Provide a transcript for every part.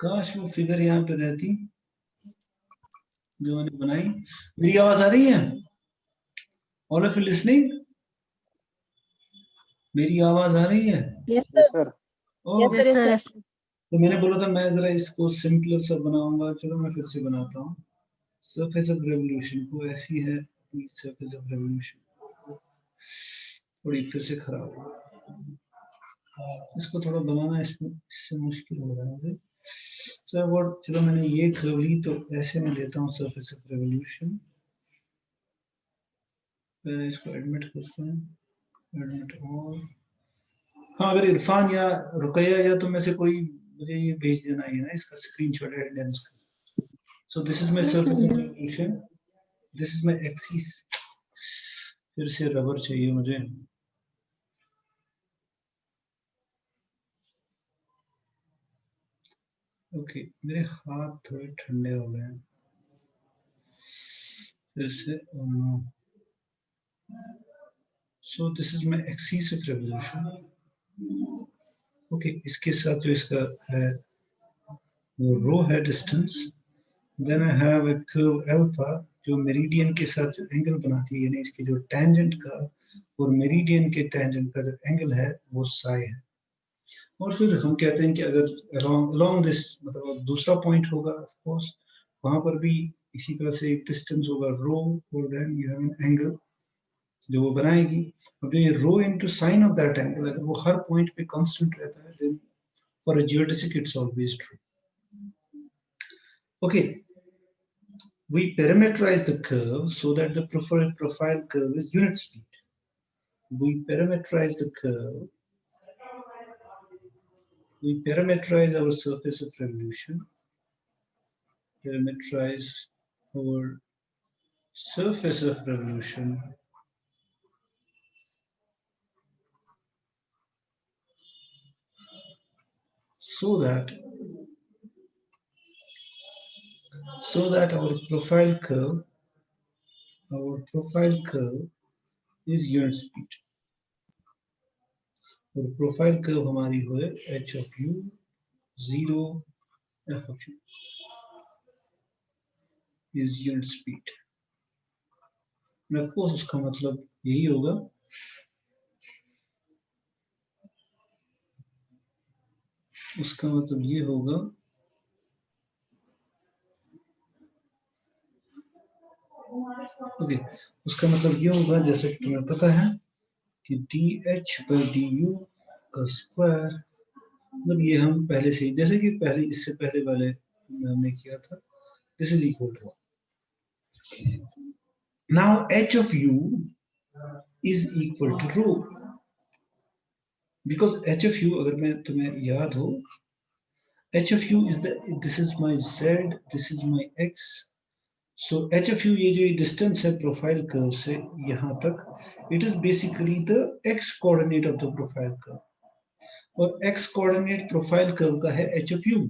काश वो फिगर यहाँ पे रहती जो मैंने बनाई। मेरी आवाज आ रही है? All of you listening? मेरी आवाज आ रही है? Yes sir. Yes sir. तो मैंने बोला था मैं जरा इसको सिंपलर सा बनाऊंगा, चलो मैं फिर से बनाता हूँ। सरफेस ऑफ रेवोल्यूशन को ऐसी है, सरफेस ऑफ रेवोल्यूशन थोड़ी फिर से खराब हो, इसको थोड़ा बनाना इससे मुश्किल हो रहा है मुझे। चलो मैंने ये कर ली, तो ऐसे मैं लेता हूँ सरफेस ऑफ रेवोल्यूशन, इसको एडमिट करते हैं, एडमिट ऑल। हाँ, अगर इरफान या रुकैया या तुम में से कोई मुझे ये भेज देना है ना, इसका स्क्रीनशॉट एविडेंस का। सो this is my surface of revolution, this is my axis. फिर से रबर चाहिए मुझे। ओके, मेरे हाथ थोड़े ठंडे हो गए हैं। फिर से so this is my axis of revolution. Okay, इसके साथ जो इसका है वो रो है distance, then I have a curve alpha जो मेरिडियन के साथ जो एंगल बनाती है, यानी इसके जो टेंजेंट का और मेरिडियन के टेंजेंट का जो एंगल है वो साई है। और फिर हम कहते हैं कि अगर अलोंग दिस, मतलब दूसरा पॉइंट होगा ऑफ कोर्स, वहां पर भी इसी तरह से एक डिस्टेंस होगा रो, और then you have an angle जो वो बनाएगी। अब जो ये rho into sine of that angle, अगर वो हर पॉइंट पे कांस्टेंट रहता है, then for a geodesic it's always true. Okay, we parameterize the curve so that the profile curve is unit speed. We parameterize the curve. We parameterize our surface of revolution. Parameterize our surface of revolution so that our profile curve is unit speed. और profile curve हमारी हो h of u 0 f of u is unit speed. And of course उसका मतलब यही होगा ये होगा okay, उसका मतलब ये होगा जैसे कि तुम्हें पता है कि dh/du का स्क्वायर, मतलब ये हम पहले से, जैसे कि इससे पहले वाले हमने किया था, this is equal to, now h of u is equal to rho, because h of u, अगर मैं तुम्हें याद हो, h of u is this is my z, this is my x. So h of u, ये जो distance है profile curve से यहाँ तक, it is basically the x coordinate of the profile curve, और x कोऑर्डिनेट प्रोफाइल कर्व का है h of u,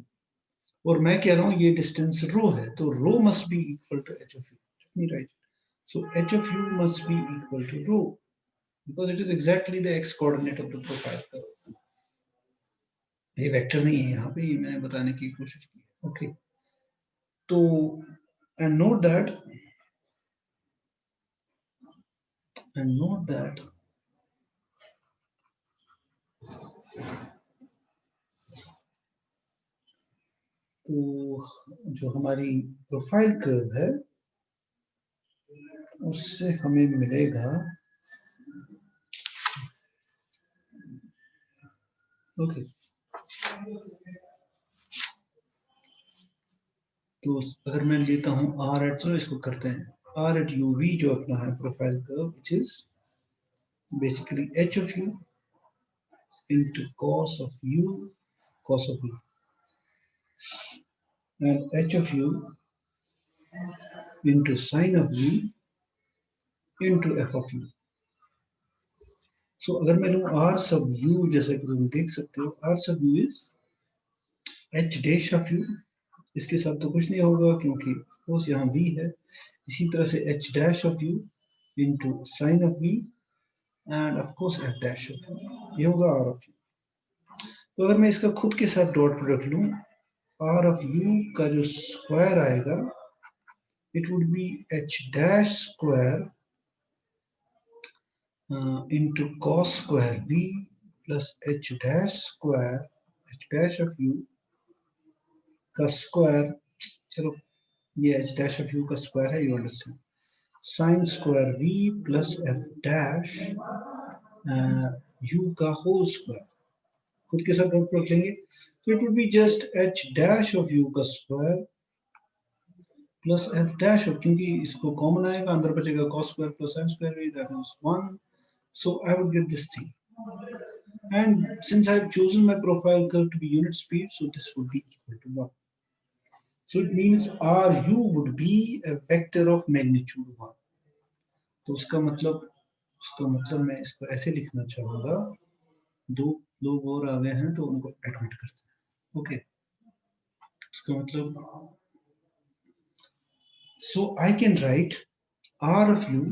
और मैं कह रहा हूँ ये डिस्टेंस रो है, तो rho must be equal to h of u. Let me write. So h of u must be equal to rho because it is exactly the x coordinate of the profile curve. ये vector नहीं है, यहाँ पे मैंने बताने की कोशिश की है. ओके, तो and note that तो जो हमारी प्रोफाइल कर्व है उससे हमें मिलेगा, ओके, तो अगर मैं लेता हूं r एट, चलो इसको करते हैं, r एट u v जो अपना है profile curve, which is basically h of u into cos of u and h of u into sin of v into f of u. So अगर मैं लूं r sub u, जैसा कि तुम देख सकते हो, r sub u is h dash of u इसके साथ तो कुछ नहीं होगा क्योंकि सपोज यहाँ v है, इसी तरह से h dash of u into sin of v and of course f dash of u, ये होगा r of u। तो अगर मैं इसका खुद के साथ डॉट प्रोडक्ट लूं, r of u का जो स्क्वायर आएगा it would be h dash square into cos square v plus h dash square h dash of u का स्क्वायर, चलो ये h dash of u का स्क्वायर है, you understand, sin square v plus f dash u का whole square, खुद के साथ dot product लेंगे तो it would be just h dash of u का square plus f dash of, क्योंकि इसको कॉमन आएगा, अंदर बचेगा cos square plus sin square v, that is 1, so I would get this thing, and since I have chosen my profile curve to be unit speed, so this would be equal to 1. So it means Ru would be a vector of magnitude 1. तो उसका मतलब मैं इसको ऐसे लिखना चाहूंगा, दो लोग और आ गए हैं तो उनको एडमिट करते हैं, ओके। इसका मतलब so I can write R of u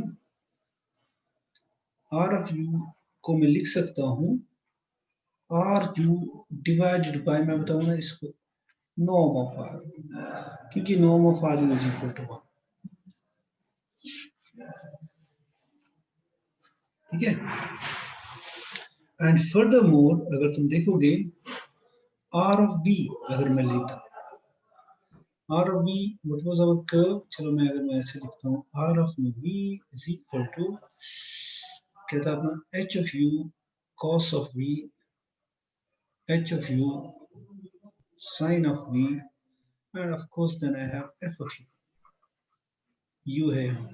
को मैं लिख सकता हूँ Ru divided by, मैं बताऊंगा इसको, norm of R, क्योंकि norm of Ru is equal to 1, ठीक है। एंड फर्दरमोर अगर तुम देखोगे R of v अगर मैं लेता, R of v what was our curve, चलो अगर मैं ऐसे लिखता हूँ, R of v is equal to, क्या था अपना, h of u cos of v, h of u sin of v, and of course then I have f of u, u है यहाँ।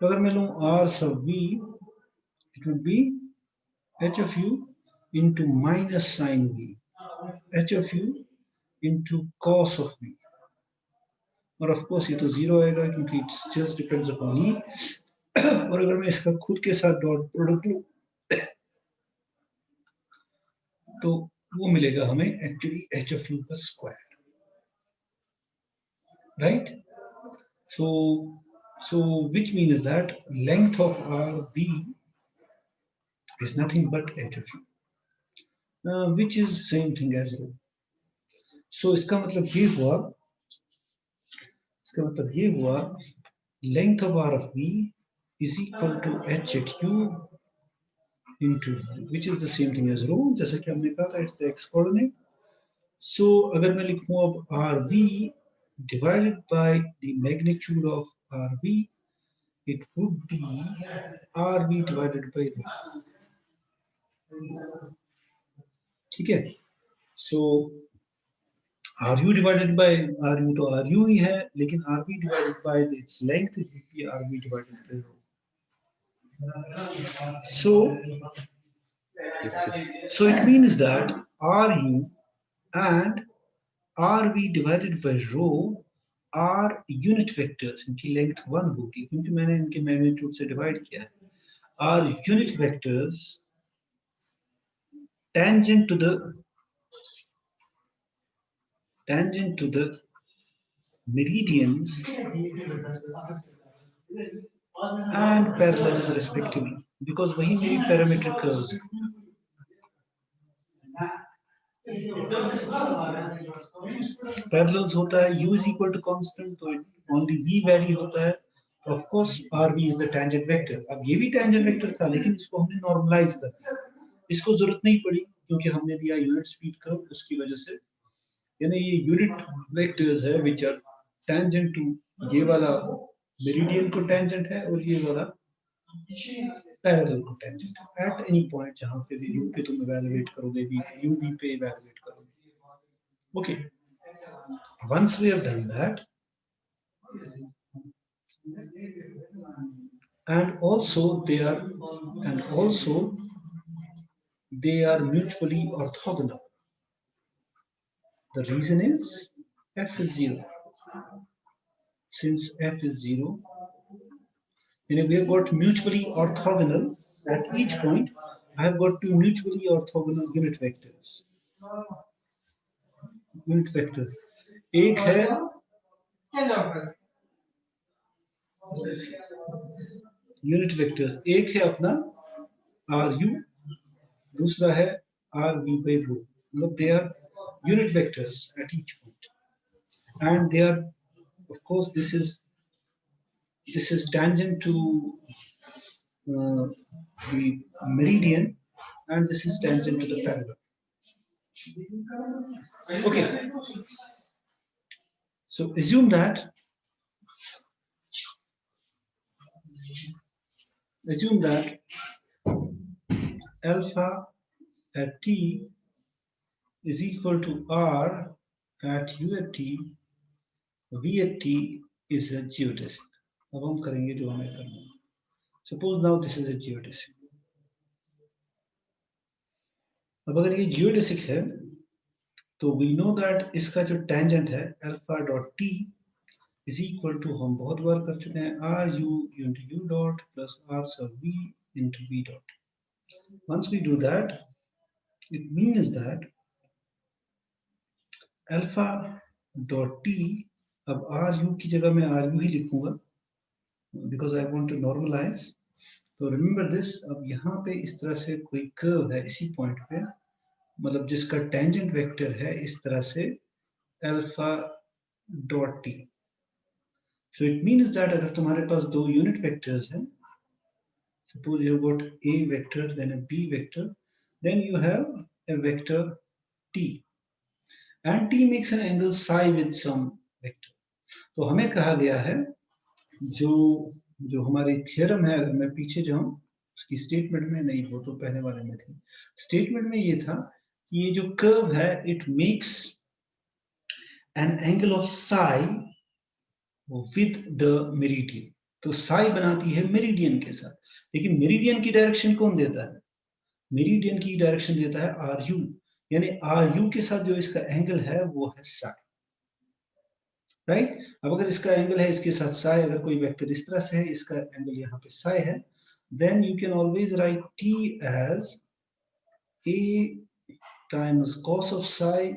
तो अगर मैं लूँ R sub v, it would be h of u into minus sin v, h of u into cos of v, और of course ये तो zero आएगा क्योंकि इट्स जस्ट डिपेंड्स अपॉन ई। और अगर मैं इसका खुद के साथ डॉट प्रोडक्ट लूं तो वो मिलेगा हमें एक्चुअली h of u का square, right. so which means that length of rb is nothing but h of u, which is same thing as rho। so इसका मतलब ये हुआ length of r of v is equal to h at u into which is the same thing as rho, जैसा कि हमने कहा था, it's the x coordinate। so अगर मैं लिखूं अब rv divided by the magnitude of rv, it would be rv divided by rho, ठीक है। so ru divided by ru तो ru ही है, लेकिन rv divided by its length it would be rv divided by rho। so it means that ru and rv divided by rho are unit vectors, इनकी length 1 होगी क्योंकि मैंने इनके magnitude से divide किया है, are unit vectors tangent to the meridians and parallels respectively, because वही मेरी parametric curves है। parallels होता है u is equal to constant, तो only v वैल्यू होता है, of course rv is the tangent vector। अब ये भी tangent vector था लेकिन इसको हमने normalize कर दिया, इसको जरूरत नहीं पड़ी क्योंकि हमने दिया यूनिट स्पीड कर्व, उसकी वजह से, यानी ये यूनिट वेक्टर्स है which are tangent to, ये वाला मेरिडियन को टेंजेंट है और ये वाला पैरेलल को टेंजेंट है एट एनी पॉइंट जहां पे भी u पे तुम इवैल्यूएट करोगे, v पे, u v पे इवैल्यूएट करोगे, okay. once we have done that, and also they are mutually orthogonal। the reason is f is 0, since f is 0, and we have got mutually orthogonal at each point, I have got two mutually orthogonal unit vectors, एक है unit vectors, एक है अपना are you, दूसरा है are we by rho, मतलब they are unit vectors at each point and they are of course this is tangent to the meridian and this is tangent to the parallel. Okay, so assume that alpha at t is equal to r at u at t, v at t is a geodesic. अब हम करेंगे जो हमें करना है. Suppose now this is a geodesic. अब अगर ये geodesic है तो we know that इसका जो tangent है alpha dot t is equal to, हम बहुत बार कर चुके हैं, r u into u dot plus r sub v into v dot. Once we do that, it means that alpha dot t, अब r u की जगह मैं r u ही लिखूंगा because I want to normalize. तो remember this, अब यहाँ पे इस तरह से कोई curve है इसी point पे, मतलब जिसका tangent vector है इस तरह से alpha dot t. So it means that अगर तुम्हारे पास दो unit vectors हैं, suppose you have got a vector then a b vector, then you have a vector t and t makes an angle psi with some vector. तो हमें कहा गया है जो हमारी थ्योरम है, अगर मैं पीछे जाऊं उसकी स्टेटमेंट में, नहीं वो तो पहले वाले में थी, स्टेटमेंट में ये था कि ये जो कर्व है it makes an angle of psi with the meridian. तो psi बनाती है मेरिडियन के साथ, लेकिन मेरिडियन की डायरेक्शन कौन देता है? मेरिडियन की डायरेक्शन देता है आर यू, यानी आर यू के साथ जो इसका एंगल है वो है psi, राइट? अब अगर इसका एंगल है इसके साथ psi, अगर कोई वेक्टर इस तरह से है, इसका एंगल यहाँ पे psi है, then you can always write t as a times cos of psi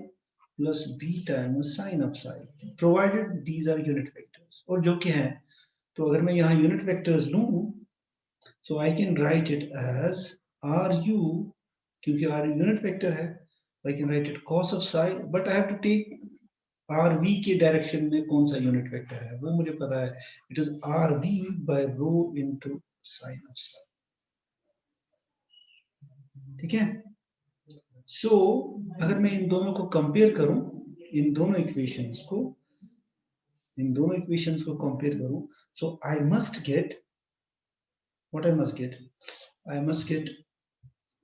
plus b times sin of psi, provided these are unit vectors. और जो कि है, तो अगर मैं यहाँ यूनिट वेक्टर्स लूं, so I can write it as ru, क्योंकि r यूनिट वेक्टर है, I can write it cos of psi, but I have to take rv के डायरेक्शन में कौन सा यूनिट वेक्टर है वो मुझे पता है, it is rv by rho into sin of psi. ठीक है? So अगर मैं इन दोनों को कंपेयर करूं, इन दोनों इक्वेशंस को कंपेयर करूं, so I must get what I must get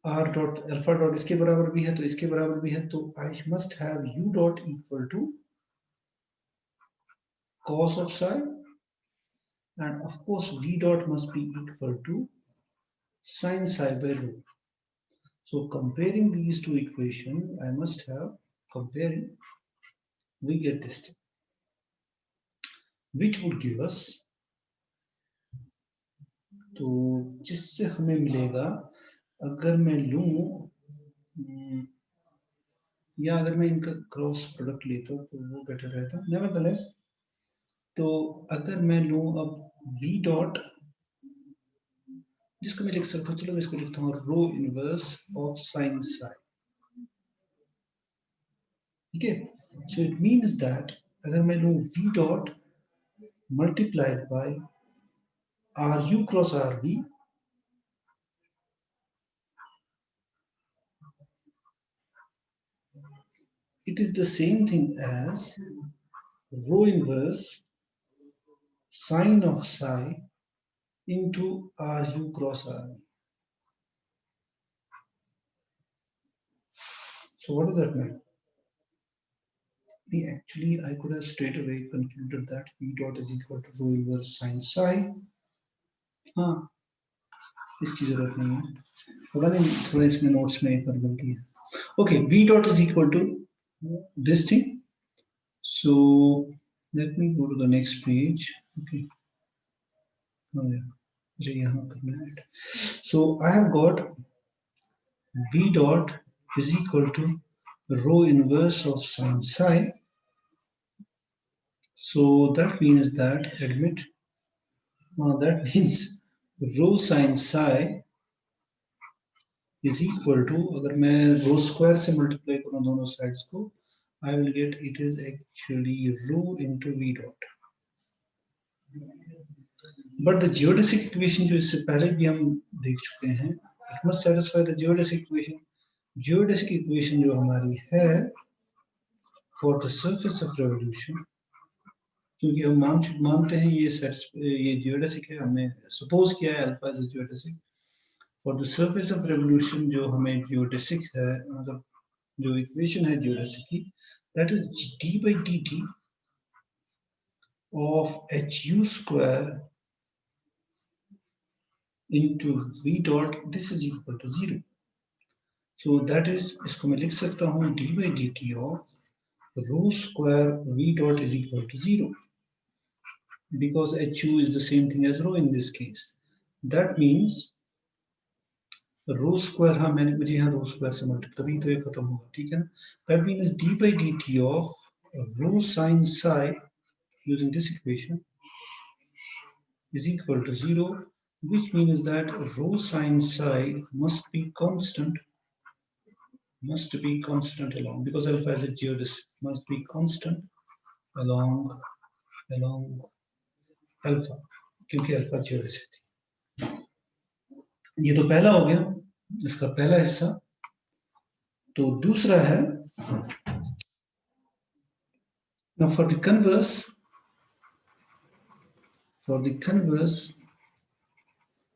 r dot alpha dot इसके बराबर भी है तो इसके बराबर भी है, तो I must have u dot equal to cos of psi and of course v dot must be equal to sin psi by rho. So comparing these two equations, I must have comparing, we get this thing, which would give us, तो जिससे हमें मिलेगा, अगर मैं लूं या अगर मैं इनका क्रॉस प्रोडक्ट लेता हूं तो वो बेटर रहता, नेवरदलेस, तो अगर मैं लूं अब v डॉट, जिसको मैं लिख सकता हूं, चलो मैं इसको लिखता हूं रो इनवर्स ऑफ साइन साई. ठीक है? सो इट मींस दैट अगर मैं लूं v dot multiplied by ru cross rv, it is the same thing as rho inverse sine of psi into ru cross rv. So what does that mean? Actually, I could have straight away concluded that v dot is equal to rho inverse sine psi. हाँ, इसकी जरूरत नहीं है, पता नहीं थोड़ा इसमें notes में एक बार गलती है. Okay, v dot is equal to this thing. So let me go to the next page. Okay. Oh yeah, मुझे यहाँ करना है. So I have got v dot is equal to rho inverse of sine psi So that means that admit that means rho sin psi is equal to, अगर मैं rho square से multiply करूँ दोनों sides को, I will get it is actually rho into v dot. But the geodesic equation जो इससे पहले भी हम देख चुके हैं, it must satisfy the geodesic equation. Geodesic equation जो हमारी है for the surface of revolution, क्योंकि हम मानते हैं ये जियोडेसिक है, हमने सपोज किया है alpha is a geodesic for the surface of revolution जो हमें जियोडेसिक है, मतलब जो इक्वेशन है जियोडेसिक की, that is d by d t of h u square into v dot, this is equal to 0. So that is, इसको मैं लिख सकता हूँ d by d t of rho square v dot is equal to 0, because HU is the same thing as rho in this case. That means rho square, हाँ मैंने मुझे यहाँ रो square से मल्टीप्लाई, तभी तो ये खत्म होगा, ठीक है ना. That means D by d t of rho sine Sai using this equation is equal to 0, which means that rho sin psi must be constant along, because alpha is a geodesic, must be constant along alpha, क्योंकि alpha geodesic थी. ये तो पहला हो गया, इसका पहला हिस्सा. तो दूसरा है, now for the converse,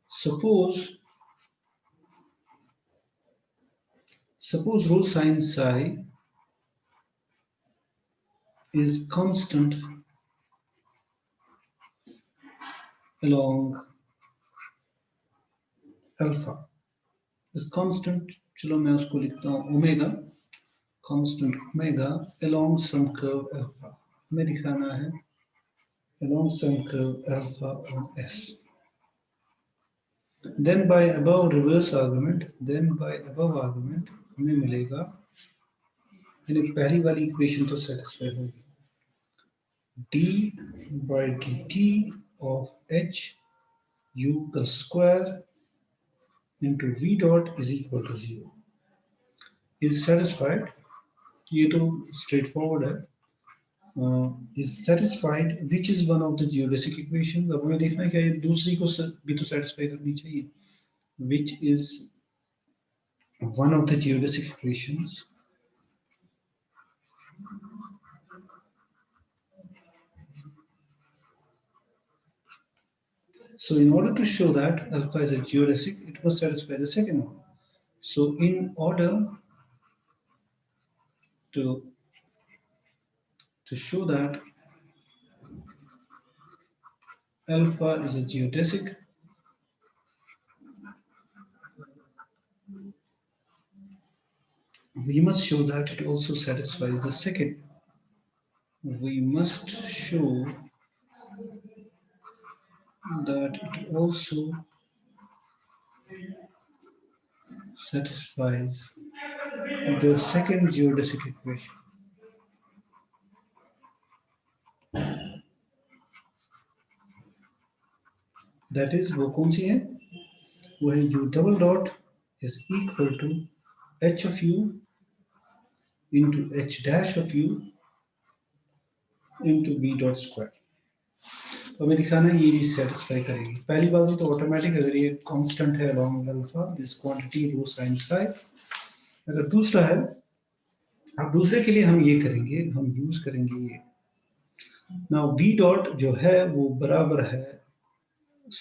suppose rho sin psi is constant along alpha, is constant, चलो मैं उसको लिखता हूँ omega, constant omega along some curve alpha, हमें दिखाना है along some curve alpha on S. Then by above argument हमें मिलेगा, यानी पहली वाली इक्वेशन तो सेटिस्फाई होगी, d by dt of h u का square into v dot is equal to 0 is satisfied. ये तो स्ट्रेट फॉरवर्ड है. is satisfied which is one of the geodesic equations. अब हमें देखना है क्या ये दूसरी को भी तो satisfy करनी चाहिए, which is one of the geodesic equations. So in order to show that alpha is a geodesic, it must satisfy the second one. So in order to show that alpha is a geodesic, we must show that it also satisfies the second. We must show that it also satisfies the second geodesic equation. That is, वो कौन सी है? वो है u double dot is equal to h of u into h dash of u into v dot square. तो हमें दिखाना है ये भी सेटिस्फाई करेगी. पहली बात तो ऑटोमेटिक, अगर ये कांस्टेंट है along alpha, this quantity rho sin psi. अगर दूसरा है, अब दूसरे के लिए हम ये करेंगे, हम यूज करेंगे ये. नाउ v डॉट जो है वो बराबर है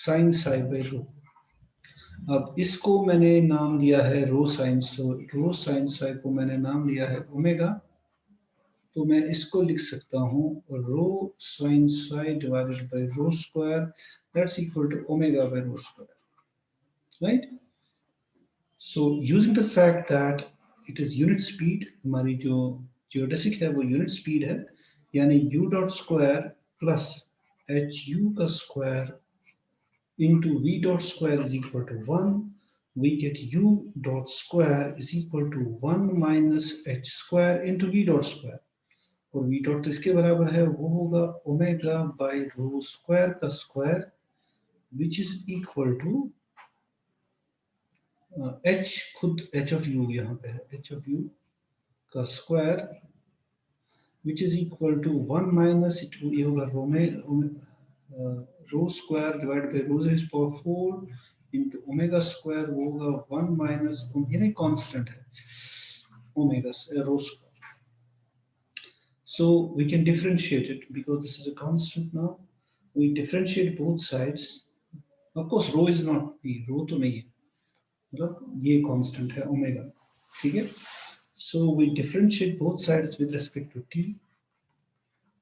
sin psi by rho. अब इसको मैंने नाम दिया है रो साइन, सो रो साइन psi को मैंने नाम दिया है ओमेगा. तो मैं इसको लिख सकता हूँ rho sine psi divided by rho square, that's equal to omega by rho square, right. So using the fact that it is unit speed, हमारी जो जियोडेसिक है वो यूनिट स्पीड है, यानी u dot square plus H U का square into v dot square is equal to 1, we get u dot square is equal to 1 minus h square into v dot square. और v dot तो इसके बराबर है, वो होगा omega by rho square का square which is equal to h, खुद h of u यहाँ पे है, एच ऑफ यू का square which is equal to 1 minus ये होगा rho square divide by rho raise power 4 into omega square, वो होगा 1 माइनस, ये नहीं कांस्टेंट है omega rho square. So we can differentiate it because this is a constant now. We differentiate both sides. Of course, rho is not p. Rho तो नहीं है, मतलब ये constant है omega. ठीक है? So we differentiate both sides with respect to t.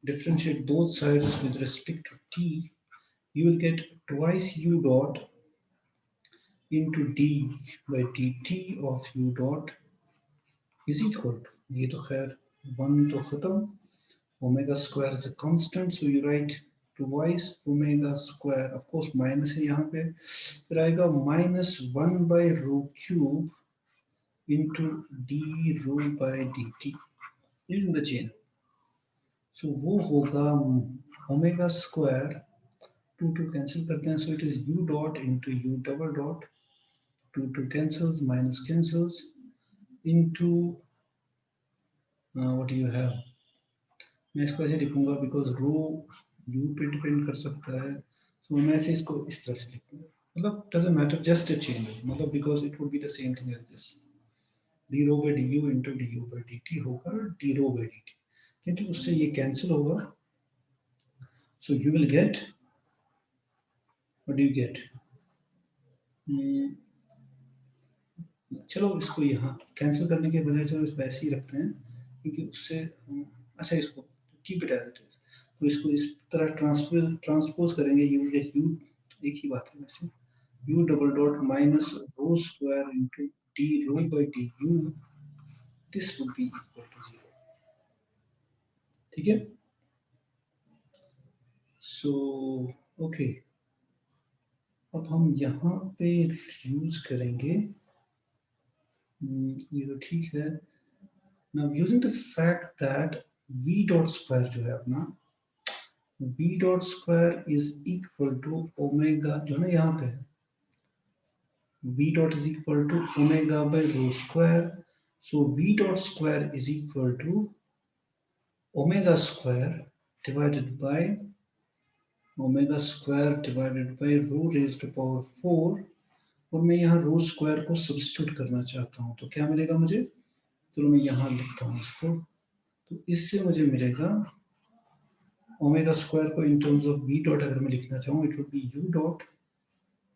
Differentiate both sides with respect to t. You will get twice u dot into d by dt of u dot is equal to, ये तो खैर 1 तो खत्म, omega square is a constant, so you write twice omega square, of course minus है यहाँ पे, फिर आएगा minus 1 by rho cube into d rho by dt in the chain. So वो होगा omega square, 2 cancel करते हैं, so it is u dot into u double dot, 2 cancels, minus cancels into what do you have, मैं इसको ऐसे लिखूंगा because row you पे depend कर सकता है, तो मैं ऐसे इसको इस तरह से लिखूंगा, मतलब doesn't matter, just a change, मतलब because it would be the same thing as this, d rho by d u into d u by d t होगा d rho by d t, क्योंकि उससे ये कैंसिल होगा, so you will get, what do you get, चलो इसको यहाँ cancel करने के बजाय चलो इसको ऐसे ही रखते हैं, क्योंकि उससे अच्छा इसको keep it as it is, तो इसको इस तरह ट्रांसपोज करेंगे, यू गेट यू, एक ही बात है वैसे, u double dot minus rho square into d rho by d u, this would be equal to 0. ठीक है, सो ओके, अब हम यहाँ पे यूज करेंगे, ये तो ठीक है. Now using the fact that v dot square जो है अपना, v dot square is equal to omega, जो ना यहाँ पे v dot is equal to omega by rho square, so v dot square is equal to omega square divided by rho raised to power 4, और मैं यहाँ रो square को substitute करना चाहता हूँ, तो क्या मिलेगा मुझे, तो मैं यहाँ लिखता हूँ इसको, तो इससे मुझे मिलेगा ओमेगा स्क्वायर को in terms of v dot अगर मैं लिखना चाहूँ, it would be u dot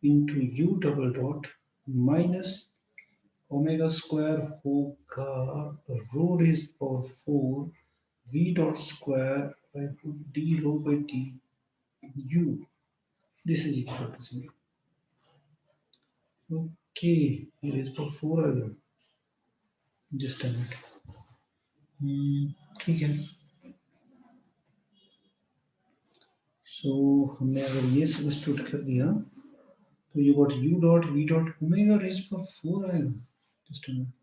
into u double dot minus omega square होगा rho raise power 4 v dot square by d rho by d u, this is equal to 0. Okay, ये raise power 4 आ गया, just a minute, ठीक है. सो हमने अगर ये substitute कर दिया, तो you got u dot v dot omega raised to 4 आएगा, just a minute,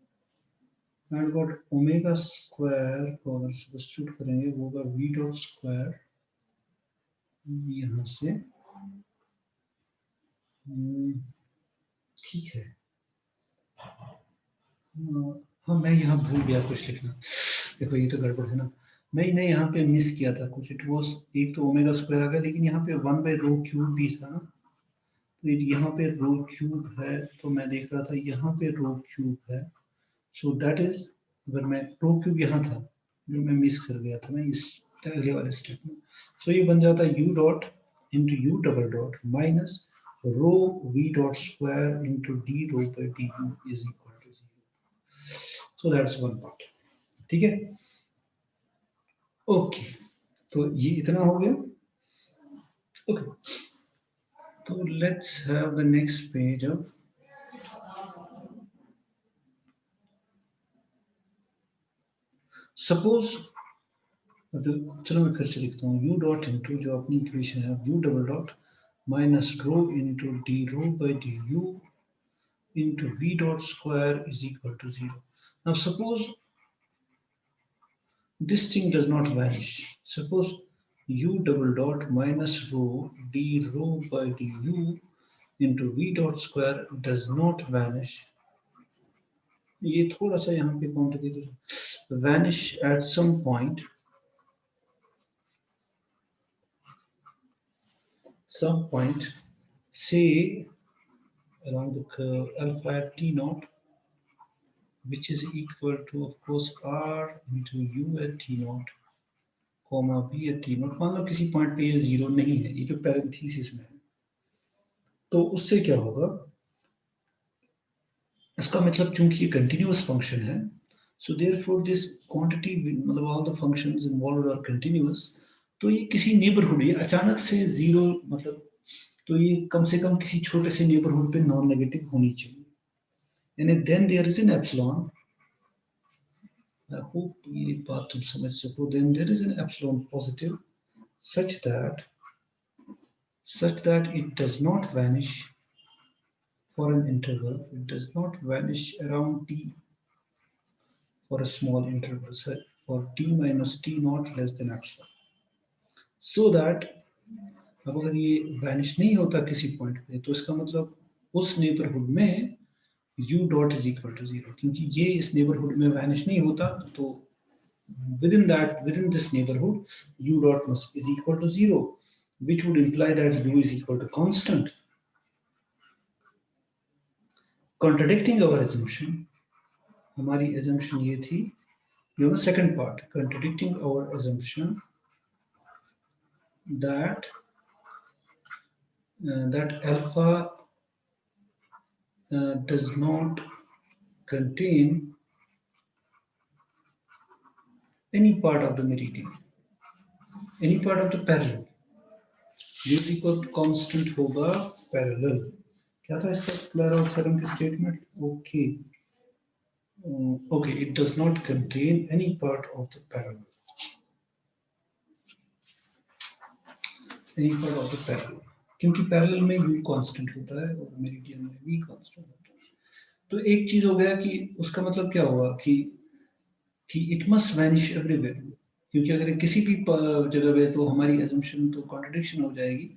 I got omega square को अगर सब्स्टिट्यूट करेंगे वो होगा v dot square, यहाँ से ठीक है, हाँ मैं यहाँ भूल गया कुछ लिखना, देखो ये तो गड़बड़ है ना, मैंने यहाँ पे मिस किया था कुछ, इट वाज एक तो ओमेगा स्क्वायर आ गया, लेकिन यहाँ पे 1 बाय रो क्यूब भी था ना, तो यहाँ पे रो क्यूब है, तो मैं देख रहा था यहाँ पे रो क्यूब है, सो दैट इज, अगर मैं रो क्यूब यहाँ था जो मैं मिस कर गया था ना इस अगले वाले स्टेप में, सो ये बन जाता है u dot into u double dot minus rho v dot square into d rho by d u is equal to 0. So that's one part. ठीक है, ओके, तो ये इतना हो गया. ओके, तो let's have the next page of, suppose, चलो मैं फिर से लिखता हूँ, u डॉट इंटू जो अपनी इक्वेशन है u double dot minus rho into d rho by d u into v dot square is equal to 0. Now suppose this thing does not vanish. Suppose u double dot minus rho d rho by du into v dot square does not vanish. ये थोड़ा सा यहाँ पे complicated, vanish at some point say along the curve alpha at t naught, which is equal to of course r into u at t naught comma v at t naught. मान लो किसी point पे ये zero नहीं है, ये जो parenthesis में है, तो उससे क्या होगा, इसका मतलब चूंकि ये कंटिन्यूअस फंक्शन है, सो देयरफॉर दिस क्वांटिटी मतलब all the functions involved are continuous, तो ये किसी नेबरहुड, ये अचानक से जीरो मतलब, तो ये कम से कम किसी छोटे से नेबरहुड पे नॉन नेगेटिव होनी चाहिए, यानी then there is an epsilon. I hope ये बात तुम समझ सको. Then there is an epsilon positive such that it does not vanish for an interval, it does not vanish around t for a small interval, so for t minus t naught less than epsilon, so that अब अगर ये vanish नहीं होता किसी point पे, तो इसका मतलब उस नेबरहुड में u dot is equal to zero, क्योंकि ये इस नेबरहुड में वैनिश नहीं होता, तो within this neighborhood u dot must is equal to zero, which would imply that u is equal to constant. Contradicting our assumption, हमारी assumption ये थी, you know, second part, contradicting our assumption that alpha does not contain any part of the meridian, any part of the parallel. u is equal to constant होगा parallel. क्या था इसका क्लैरॉल theorem की statement? okay, it does not contain any part of the parallel, any part of the parallel, क्योंकि parallel में u constant होता है और मेरिडियन में v कांस्टेंट होता है. तो एक चीज हो गया कि उसका मतलब क्या हुआ कि इट मस्ट वैनिश एवरीवेयर, क्योंकि अगर किसी भी जगह पे, तो हमारी assumption तो contradiction हो जाएगी,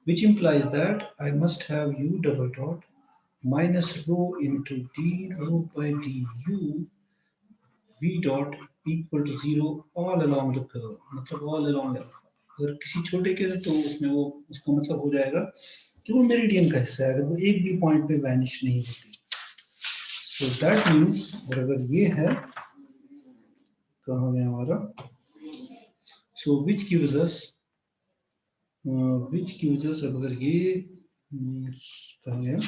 which implies that I must have u double dot minus rho into d rho by du v dot equal to zero all along the curve, मतलब all along alpha. अगर किसी छोटे के तो उसमें वो उसका मतलब हो जाएगा कि वो मेरिडियन का हिस्सा है, अगर वो एक भी पॉइंट पे वैनिश नहीं होती. सो दैट मीन्स, और अगर ये है, कहाँ गया हमारा, सो विच गिव्स अस अगर ये कहाँ गया,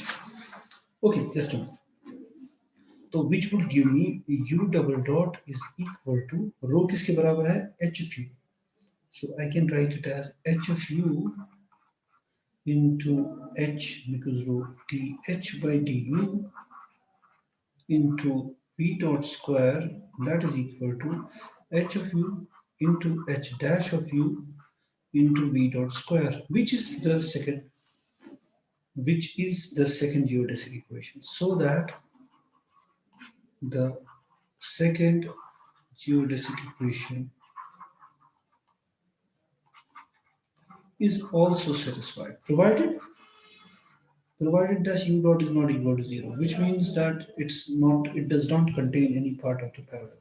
ओके जस्ट तो which would give me u double dot is equal to rho किसके बराबर है, h of u. So I can write it as h of u into h, because rho dh by du into v dot square, that is equal to h of u into h dash of u into v dot square, which is the second geodesic equation. So that the second geodesic equation is also satisfied, provided that u dot is not equal to zero, which means that it does not contain any part of the parallel.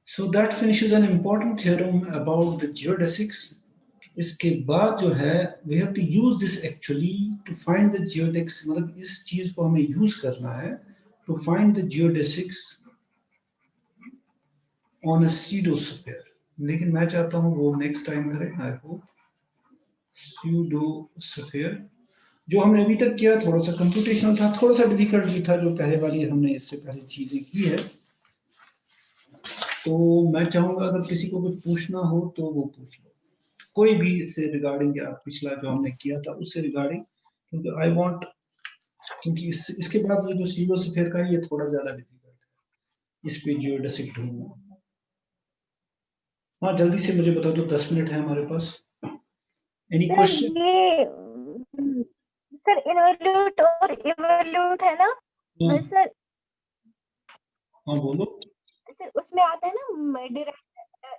So that finishes an important theorem about the geodesics. इसके बाद जो है, we have to use this actually to find the geodesics, मतलब इस चीज को हमें use करना है to find the geodesics on a pseudosphere. लेकिन मैं चाहता हूँ वो नेक्स्ट टाइम करें. आई होप pseudosphere जो हमने अभी तक किया थोड़ा सा कंप्यूटेशनल था, थोड़ा सा डिफिकल्ट भी था, जो पहले वाली हमने इससे पहले चीजें की है. तो मैं चाहूंगा अगर किसी को कुछ पूछना हो तो वो पूछ लो, कोई भी इससे रिगार्डिंग, या पिछला जो हमने किया था उससे रिगार्डिंग, क्योंकि आई वांट, क्योंकि इसके बाद जो pseudosphere का है ये थोड़ा ज्यादा डिफिकल्ट है, इस पे जियोडेसिक ढूंढना. हाँ जल्दी से मुझे बता दो, 10 मिनट है हमारे पास. Any question? सर इनवॉल्यूट और इवोल्यूट है ना सर? हाँ बोलो. सर उसमें आता है ना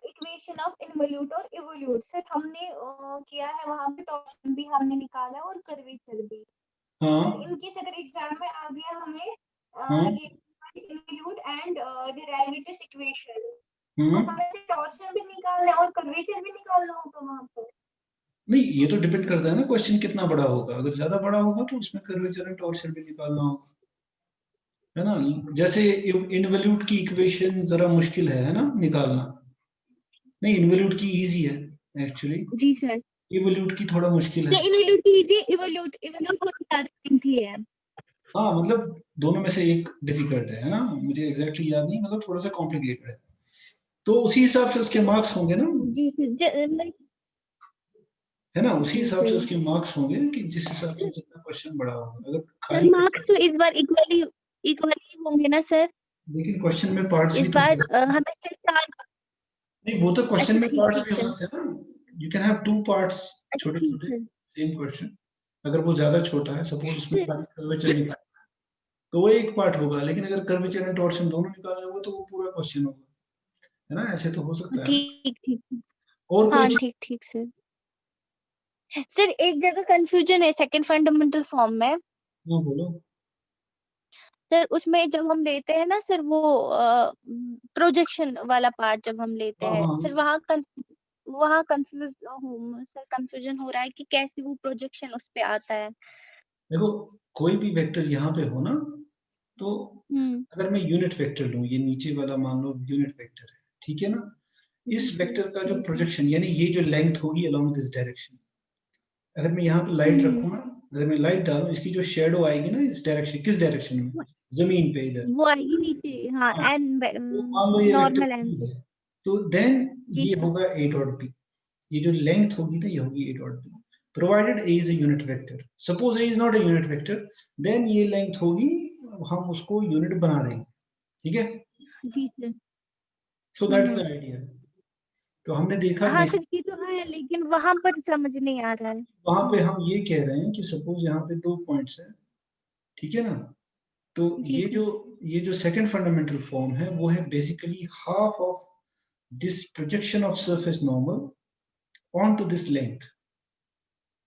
इक्वेशन ऑफ इनवॉल्यूट और इवोल्यूट। सर हमने किया है वहां पे, टॉर्शन भी हमने निकाला और कर्वेचर भी। हाँ सर इनकेस अगर एग्जाम में आ गया हमें हाँ ये इनवॉल्यूट एंड डेरिवेटिव इक्वेशन, तो हम्म। हमें से टॉर्शन भी निकालना है और कर्वेचर भी निकालना होगा वहां पर। नहीं, ये तो डिपेंड करता है ना क्वेश्चन कितना बड़ा होगा। अगर ज्यादा बड़ा होगा तो उसमें कर्वेचर एंड टॉर्शन भी निकालना होगा, है ना। जैसे इनवॉल्यूट की इक्वेशन जरा मुश्किल है ना निकालना। नहीं, इनवॉल्यूट की इजी है एक्चुअली, जी सर। इवोल्यूट की थोड़ा मुश्किल है। इवोल्यूट कीजिए, इवोल्यूट इवोल्यूट थोड़ी ज्यादा लेंथी है। हाँ मतलब दोनों में से एक डिफिकल्ट है ना, मुझे एग्जैक्टली याद नहीं, मतलब थोड़ा सा कॉम्प्लिकेटेड है। तो उसी हिसाब से उसके मार्क्स होंगे ना, जी सर। है ना, उसी जी हिसाब से सर। उसके मार्क्स होंगे कि जिस हिसाब से जितना क्वेश्चन बड़ा होगा। अगर सर खाली मार्क्स तो इस बार इक्वली इक्वली होंगे ना सर? लेकिन क्वेश्चन में पार्ट्स भी इस तो बार हो सकते हैं। हमें सिर्फ 4। नहीं, वो तो क्वेश्चन अच्छा में ठीक पार्ट्स ठीक भी हो सर। सकते हैं ना। You can have two parts, अच्छा छोटे ठीक छोटे सर। Same question. अगर वो ज्यादा छोटा है, सपोज उसमें सर खाली कर्वेचर निकाल, तो वो एक पार्ट होगा। लेकिन अगर कर्वेचर एंड टॉर्शन दोनों निकालने होंगे तो वो पूरा क्वेश्चन होगा, है ना। ऐसे तो हो सकता है ना। ठीक ठीक। और कोई हाँ चीज। ठीक ठीक सर। सर एक जगह कंफ्यूजन है सेकंड फंडामेंटल फॉर्म में। हाँ बोलो। सर उसमें जब हम लेते हैं ना सर वो प्रोजेक्शन वाला पार्ट जब हम लेते हाँ हैं हाँ सर, वहाँ कंफ्यूजन हो रहा है कि कैसे वो प्रोजेक्शन उस पे आता है। देखो, कोई भी वेक्टर यहाँ पे हो ना, तो हम्म। अगर मैं यूनिट वेक्टर लूँ, ये नीचे वाला मान लो यूनिट वेक्टर है, ठीक है ना। जी इस सर। वेक्टर का जो जी सर। प्रोजेक्शन, यानी ये जो लेंथ होगी अलोंग दिस डायरेक्शन, अगर मैं यहाँ पे लाइट हम्म। रखूँ ना, अगर मैं लाइट डालूं, इसकी जो शेडो आएगी ना इस डायरेक्शन, किस डायरेक्शन में, जमीन पे इधर। वो आएगी नीचे, हाँ हाँ, एन, तो मान लो ये वेक्टर नॉर्मल एन P पे। है, तो देन जी ये सर। होगा ए डॉट बी। ये जो लेंथ होगी ना, ये होगी a dot b, provided a is a unit vector. Suppose a is not a unit vector, then ये लेंथ होगी, हम उसको यूनिट बना देंगे, ठीक है। जी sir. So that is the idea. तो हमने देखा हाँ बेसिक, सर ये तो है, लेकिन वहां पर समझ नहीं आ रहा है। वहां पे हम ये कह रहे हैं कि सपोज यहाँ पे दो पॉइंट्स हैं, ठीक है ना। तो जी सर। ये जो सेकंड फंडामेंटल फॉर्म है, वो है basically half of this projection of surface normal on to this length.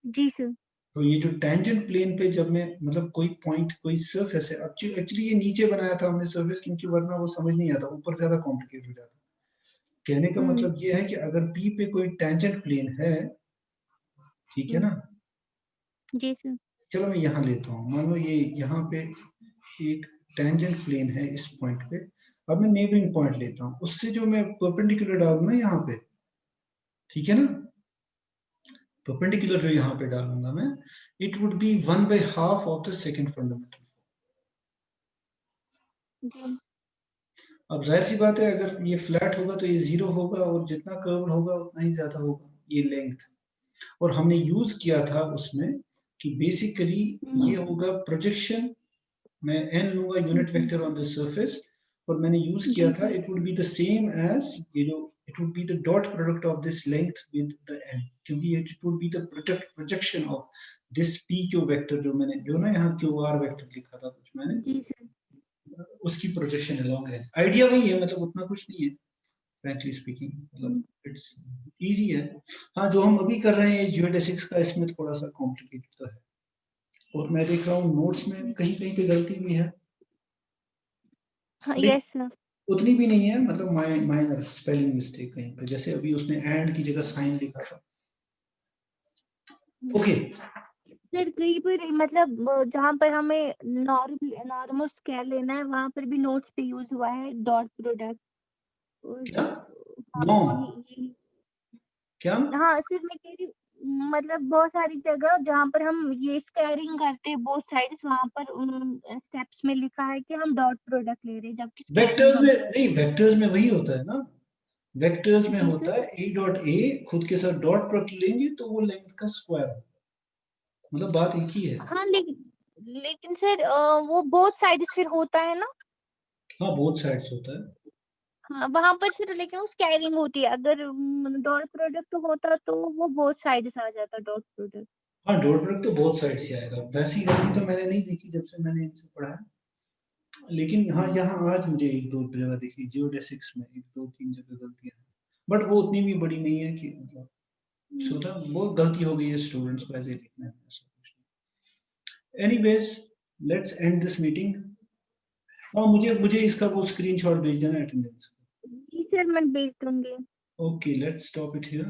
जी सर। तो ये जो टेंजेंट प्लेन पे जब मैं, मतलब कोई पॉइंट, कोई सरफेस है, एक्चुअली ये नीचे बनाया था हमने सरफेस, क्योंकि वरना वो समझ नहीं आता, ऊपर ज्यादा कॉम्प्लिकेट हो जाता। कहने का हम्म। मतलब ये है कि अगर पी पे कोई टेंजेंट प्लेन है, ठीक है हम्म। ना। जी सर। चलो मैं यहाँ लेता हूँ, मान लो ये यहाँ पे एक टेंजेंट प्लेन है इस पॉइंट पे। अब मैं नेबरिंग पॉइंट लेता हूँ, उससे जो मैं परपेंडिकुलर डालूँ ना यहाँ पे, ठीक है ना, परपेंडिकुलर जो यहाँ पे डालूंगा मैं, it would be 1/2 of the second fundamental. जी। अब जाहिर सी बात है, अगर ये फ्लैट होगा तो ये जीरो होगा, और जितना कर्व होगा उतना ही ज्यादा होगा ये लेंथ। और हमने यूज किया था उसमें कि बेसिकली ये होगा प्रोजेक्शन, मैं n लूंगा unit vector on the surface, और मैंने यूज किया जी था, sir. It would be the same as ये जो, it would be the dot product of this length with the n, क्योंकि it would be the projection of this pq vector, जो मैंने, जो ना यहाँ qr वेक्टर लिखा था कुछ मैंने, जी सर। उसकी प्रोजेक्शन अलोंग है। आइडिया वही है, मतलब उतना कुछ नहीं है फ्रैंकली स्पीकिंग, मतलब इट्स इजी है। हाँ, जो हम अभी कर रहे हैं जियोडेसिक्स का, इसमें थोड़ा सा कॉम्प्लिकेटेड तो है, और मैं देख रहा हूँ नोट्स में कहीं कहीं पे गलती भी है, हाँ लेकिन यस सर। उतनी भी नहीं है, मतलब माइनर स्पेलिंग मिस्टेक कहीं पे, जैसे अभी उसने एंड की जगह साइन लिखा था। ओके। सर कहीं पर मतलब जहाँ पर हमें नॉर्मल स्केल लेना है वहां पर भी नोट्स पे यूज हुआ है डॉट प्रोडक्ट। और क्या हाँ नो, ये क्या हाँ सर मैं कह रही हूँ, मतलब बहुत सारी जगह जहाँ पर हम ये स्क्वायरिंग करते हैं बोथ साइड्स, वहां पर उन स्टेप्स में लिखा है कि हम डॉट प्रोडक्ट ले रहे हैं, जबकि स्क्वायरिंग वेक्टर्स हम में कर नहीं, वेक्टर्स में वही होता है ना, वेक्टर्स में जी सर। होता है ए डॉट ए, खुद के साथ डॉट प्रोडक्ट लेंगे तो वो लेंथ का स्क्वायर होगा, मतलब बात एक ही है। हाँ लेकिन सर वो बोथ साइड्स फिर होता है ना। हाँ, बोथ साइड्स होता है। हाँ वहां पर फिर लेकिन वो स्क्वायरिंग होती है, अगर डॉट प्रोडक्ट होता तो वो बोथ साइड्स आ जाता डॉट प्रोडक्ट। हाँ, डॉट प्रोडक्ट तो बोथ साइड से आएगा, वैसी गलती तो मैंने नहीं देखी जब से मैंने इनसे पढ़ा है। लेकिन हाँ यहाँ आज मुझे एक दो जगह देखी जियोडेसिक्स में एक दो तीन जगह गलतियां हैं, बट वो उतनी भी बड़ी नहीं है कि मतलब सोचा वो गलती हो गई है स्टूडेंट्स को ऐसे लिखना है, ऐसा कुछ नहीं। Anyways let's end this meeting. हाँ मुझे इसका वो स्क्रीनशॉट भेज देना अटेंडेंस। जी सर मैं भेज दूंगी। Okay let's stop it here.